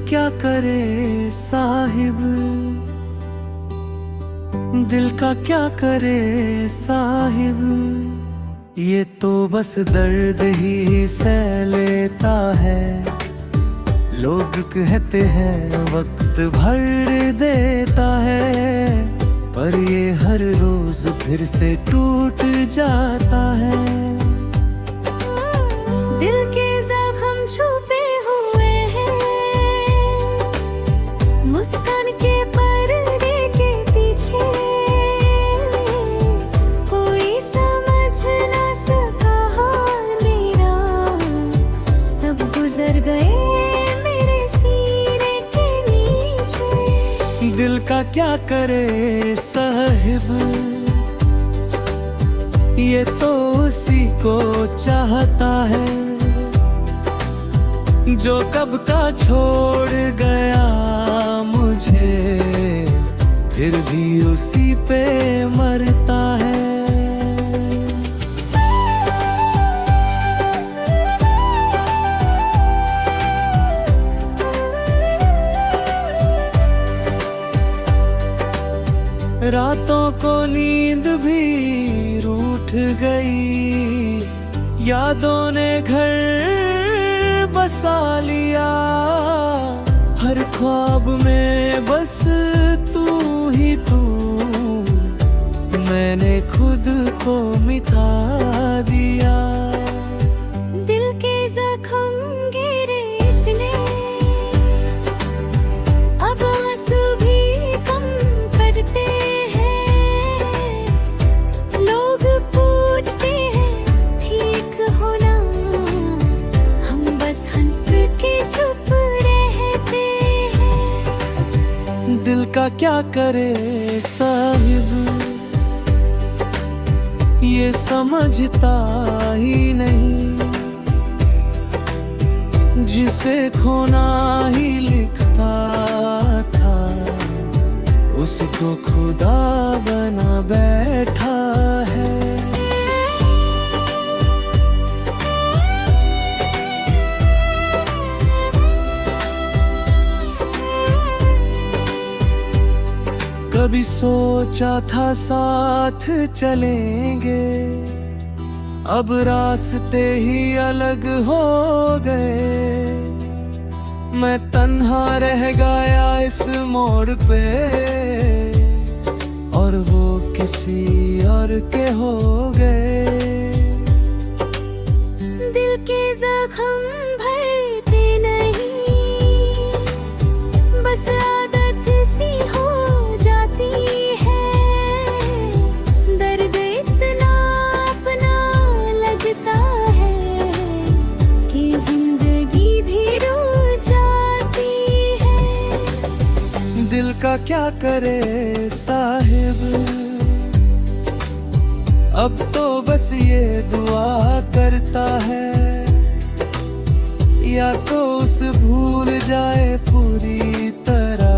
क्या करे साहिब, दिल का क्या करे साहिब। ये तो बस दर्द ही सह लेता है। लोग कहते हैं वक्त भर देता है, पर ये हर रोज फिर से टूट जाता है। दिल के जख्म छुपे हुए हैं, मुस्कान के पर्दे के पीछे। कोई समझ ना सका हाल मेरा, सब गुजर गए मेरे सीने के नीचे। दिल का क्या करे साहिब, ये तो उसी को चाहता है जो कब का छोड़ गया मुझे, फिर भी उसी पे मरता है। रातों को नींद भी रूठ गई, यादों ने घर बसा लिया। हर ख्वाब में बस तू ही तू, मैंने खुद को मिटा दिया। दिल के जख्म गिरे इतने, अब आंसू भी कम पड़ते हैं। लोग पूछते हैं ठीक हो ना, हम बस हंस के चुप रहते हैं। दिल का क्या करे साहिब, ये समझता ही नहीं। जिसे खोना ही लिखता था, उसको खुदा बना बैठा है। कभी सोचा था साथ चलेंगे, अब रास्ते ही अलग हो गए। मैं तन्हा रह गया इस मोड़ पे, और वो किसी और के हो गए। दिल के जख्म भरते नहीं, बस आदत सी हो जाती है। दर्द इतना अपना लगता है कि जिंदगी भी रुक जाती है। दिल का क्या करे साहिब, अब तो बस ये दुआ करता है, या तो उसे भूल जाए पूरी तरह,